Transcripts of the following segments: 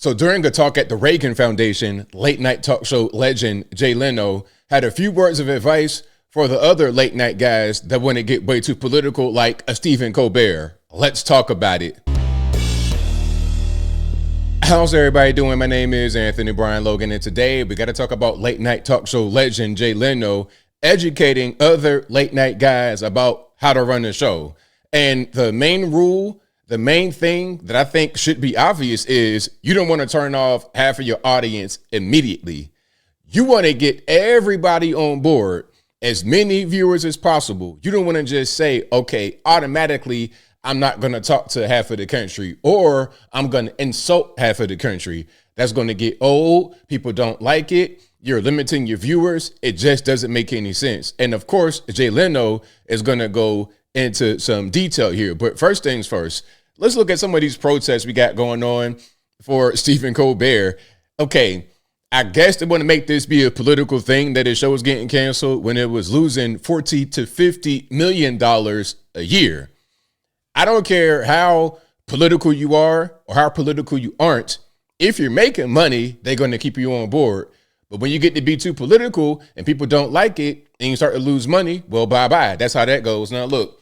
So during a talk at the Reagan Foundation, late night talk show legend Jay Leno had a few words of advice for the other late night guys that want to get way too political, like a Stephen Colbert. Let's talk about it. How's everybody doing? My name is Anthony Brian Logan, and today we got to talk about late night talk show legend Jay Leno educating other late night guys about how to run the show. And the main rule, the main thing that I think should be obvious is you don't want to turn off half of your audience immediately. You want to get everybody on board, as many viewers as possible. You don't want to just say, okay, automatically, I'm not going to talk to half of the country, or I'm going to insult half of the country. That's going to get old. People don't like it. You're limiting your viewers. It just doesn't make any sense. And of course, Jay Leno is going to go into some detail here. But first things first, let's look at some of these protests we got going on for Stephen Colbert. Okay, I guess they want to make this be a political thing that his show was getting canceled when it was losing $40 to $50 million a year. I don't care how political you are or how political you aren't. If you're making money, they're going to keep you on board. But when you get to be too political and people don't like it and you start to lose money, well, bye-bye. That's how that goes. Now, look,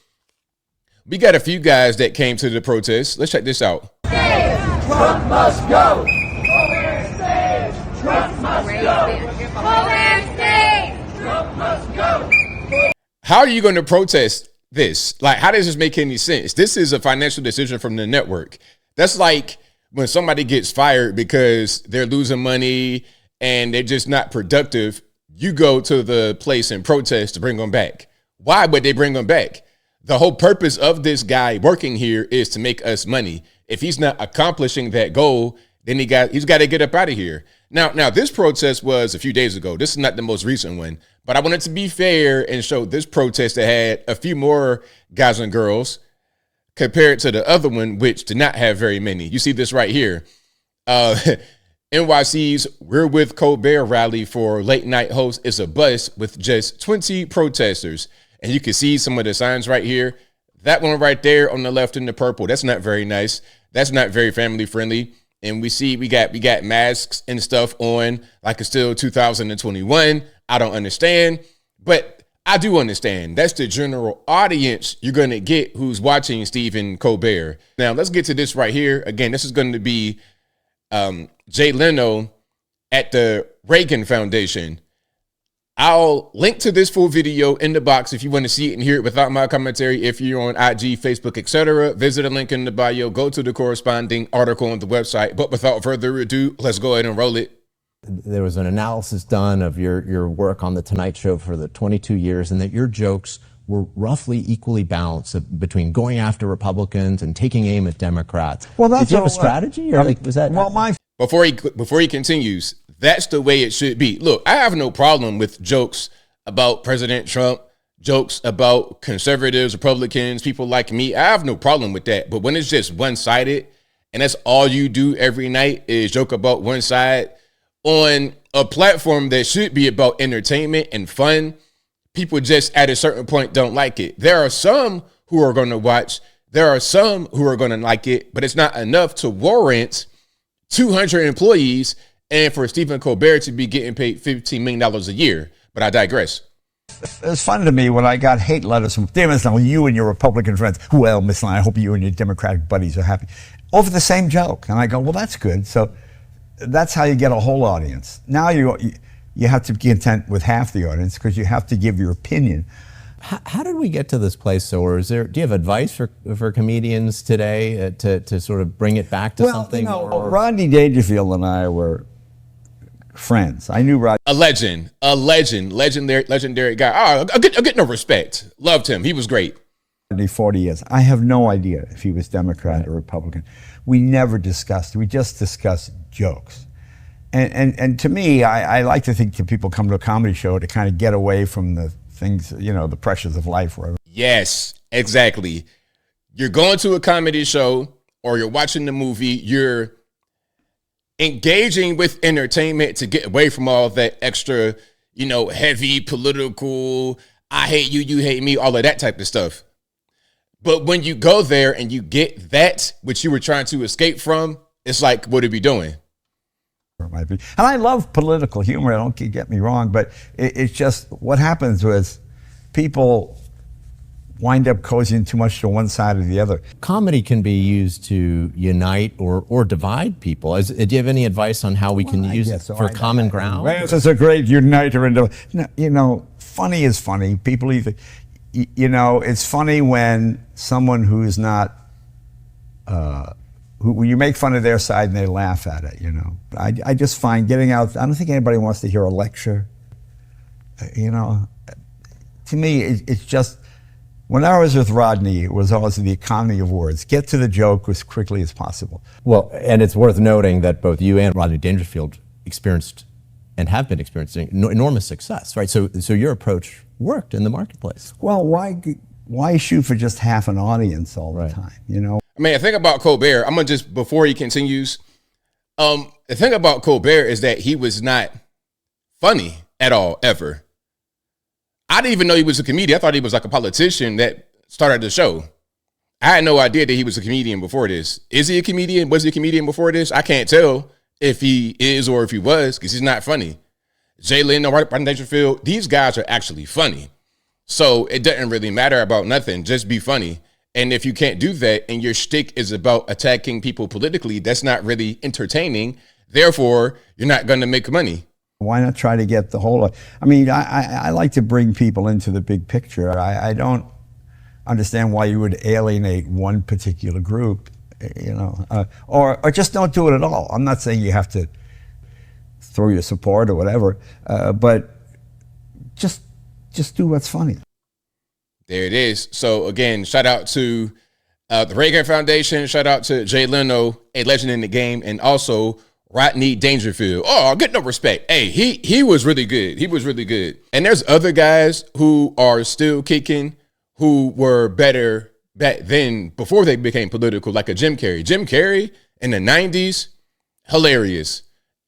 we got a few guys that came to the protest. Let's check this out. Trump must go. Trump must go. Trump must go. How are you going to protest this? Like, how does this make any sense? This is a financial decision from the network. That's like when somebody gets fired because they're losing money and they're just not productive. You go to the place and protest to bring them back. Why would they bring them back? The whole purpose of this guy working here is to make us money. If he's not accomplishing that goal, then he's got to get up out of here. Now, this protest was a few days ago. This is not the most recent one, but I wanted to be fair and show this protest that had a few more guys and girls compared to the other one, which did not have very many. You see this right here. NYC's We're With Colbert rally for late night host is a bus with just 20 protesters. And you can see some of the signs right here. That one right there on the left in the purple, that's not very nice. That's not very family friendly. And we see we got masks and stuff on like it's still 2021. I don't understand, but I do understand. That's the general audience you're going to get who's watching Stephen Colbert. Now, let's get to this right here. Again, this is going to be Jay Leno at the Reagan Foundation. I'll link to this full video in the box if you want to see it and hear it without my commentary. If you're on IG, Facebook, etc., visit a link in the bio, go to the corresponding article on the website. But without further ado, let's go ahead and roll it. There was an analysis done of your work on The Tonight Show for the 22 years, and that your jokes were roughly equally balanced between going after Republicans and taking aim at Democrats. Well, that's Did you have a strategy, or like was that? Well, Before he continues, that's the way it should be. Look, I have no problem with jokes about President Trump, jokes about conservatives, Republicans, people like me. I have no problem with that. But when it's just one-sided and that's all you do every night is joke about one side on a platform that should be about entertainment and fun, people just at a certain point don't like it. There are some who are going to watch. There are some who are going to like it, but it's not enough to warrant 200 employees and for Stephen Colbert to be getting paid $15 million a year. But I digress. It's funny to me when I got hate letters from, dear Ms. Lyon, you and your Republican friends, well, Ms. Lyon, I hope you and your Democratic buddies are happy, over the same joke. And I go, well, that's good. So that's how you get a whole audience. Now you have to be content with half the audience because you have to give your opinion. How did we get to this place? Or do you have advice for comedians today to sort of bring it back to something? Well, you know, Rodney Dangerfield and I were friends. I knew Rodney. A legendary guy. Oh, I get no respect. Loved him. He was great. 40 years. I have no idea if he was Democrat or Republican. We never discussed. We just discussed jokes. And to me, I like to think that people come to a comedy show to kind of get away from the things, you know, the pressures of life. Wherever. Yes, exactly. You're going to a comedy show or you're watching the movie. You're engaging with entertainment to get away from all that extra, heavy political, I hate you, you hate me, all of that type of stuff. But when you go there and you get that, which you were trying to escape from, it's like, what are we doing? It might be. And I love political humor, don't get me wrong, but it's just what happens was people wind up cozying too much to one side or the other. Comedy can be used to unite or divide people. Do you have any advice on how we can use it for common ground? Well, this is a great uniter. Funny is funny. People either, it's funny when someone who's not, when you make fun of their side and they laugh at it, I just find getting out, I don't think anybody wants to hear a lecture. To me, it's just, when I was with Rodney, it was always the economy of words. Get to the joke as quickly as possible. Well, and it's worth noting that both you and Rodney Dangerfield experienced and have been experiencing enormous success, right? So your approach worked in the marketplace. Well, why shoot for just half an audience all the time, I mean, the thing about Colbert, I'm going to just, before he continues, the thing about Colbert is that he was not funny at all, ever. I didn't even know he was a comedian. I thought he was like a politician that started the show. I had no idea that he was a comedian before this. Is he a comedian? Was he a comedian before this? I can't tell if he is or if he was, because he's not funny. Jay Leno, Rodney Dangerfield, these guys are actually funny. So it doesn't really matter about nothing. Just be funny. And if you can't do that and your shtick is about attacking people politically, that's not really entertaining. Therefore, you're not going to make money. Why not try to get the whole, I like to bring people into the big picture. I don't understand why you would alienate one particular group, or just don't do it at all. I'm not saying you have to throw your support or whatever, but just do what's funny. There it is. So again, shout out to the Reagan Foundation. Shout out to Jay Leno, a legend in the game, and also Rodney Dangerfield. Oh, get no respect. Hey, he was really good. He was really good. And there's other guys who are still kicking who were better back then before they became political, like a Jim Carrey. Jim Carrey in the 90s, hilarious.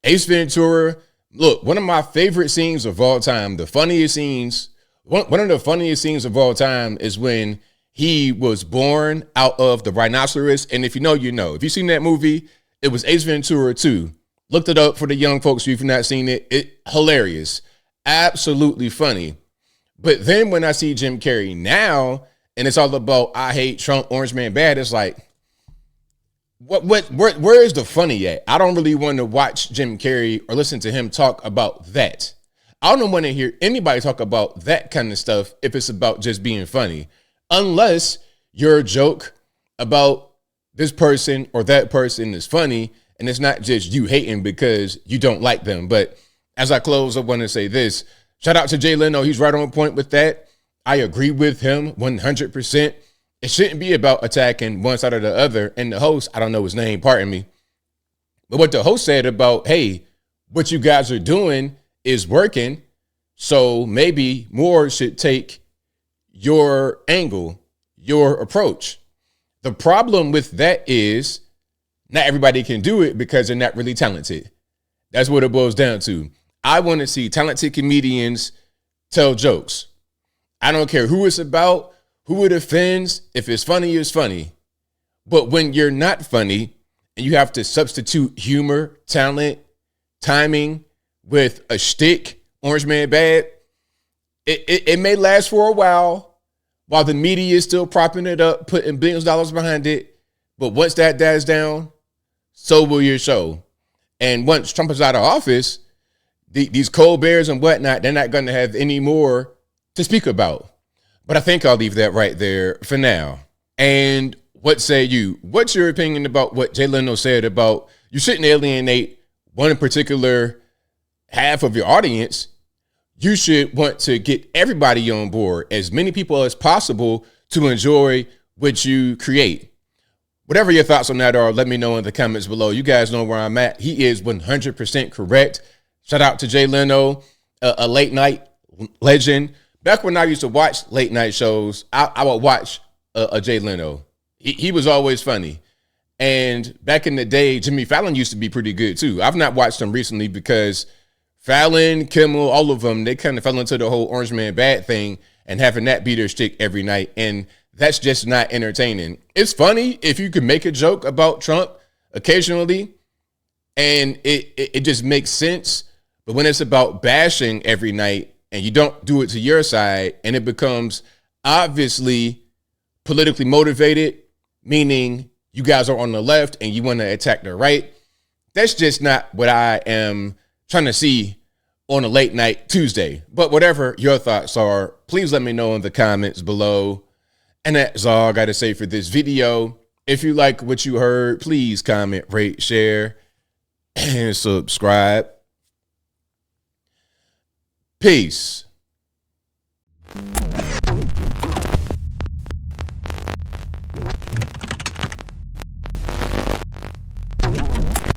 Ace Ventura, look, one of my favorite scenes of all time, the funniest scenes, one of the funniest scenes of all time is when he was born out of the rhinoceros. And if you know, you know. If you've seen that movie, it was Ace Ventura 2. Looked it up for the young folks if you've not seen it. Hilarious. Absolutely funny. But then when I see Jim Carrey now, and it's all about I hate Trump, Orange Man bad, it's like, where is the funny at? I don't really want to watch Jim Carrey or listen to him talk about that. I don't want to hear anybody talk about that kind of stuff if it's about just being funny. Unless your joke about this person or that person is funny, and it's not just you hating because you don't like them. But as I close, I want to say this. Shout out to Jay Leno. He's right on point with that. I agree with him 100%. It shouldn't be about attacking one side or the other. And the host, I don't know his name, pardon me. But what the host said about, hey, what you guys are doing is working. So maybe more should take your angle, your approach. The problem with that is not everybody can do it because they're not really talented. That's what it boils down to. I want to see talented comedians tell jokes. I don't care who it's about, who it offends. If it's funny, it's funny. But when you're not funny and you have to substitute humor, talent, timing with a shtick, Orange Man bad, it may last for a while the media is still propping it up, putting billions of dollars behind it. But once that dies down, so will your show. And once Trump is out of office, these Colberts and whatnot, they're not going to have any more to speak about. But I think I'll leave that right there for now. And what say you? What's your opinion about what Jay Leno said about you shouldn't alienate one particular half of your audience? You should want to get everybody on board, as many people as possible, to enjoy what you create. Whatever your thoughts on that are, let me know in the comments below. You guys know where I'm at. He is 100% correct. Shout out to Jay Leno, a late night legend. Back when I used to watch late night shows, I would watch a Jay Leno. He was always funny. And back in the day, Jimmy Fallon used to be pretty good too. I've not watched him recently because Fallon, Kimmel, all of them, they kind of fell into the whole Orange Man bad thing and having that be their shtick every night. And that's just not entertaining. It's funny if you can make a joke about Trump occasionally And it just makes sense. But when it's about bashing every night and you don't do it to your side and it becomes obviously politically motivated, meaning you guys are on the left and you want to attack the right, that's just not what I am trying to see on a late night Tuesday. But whatever your thoughts are, please let me know in the comments below. And that's all I got to say for this video. If you like what you heard, please comment, rate, share, and subscribe. Peace.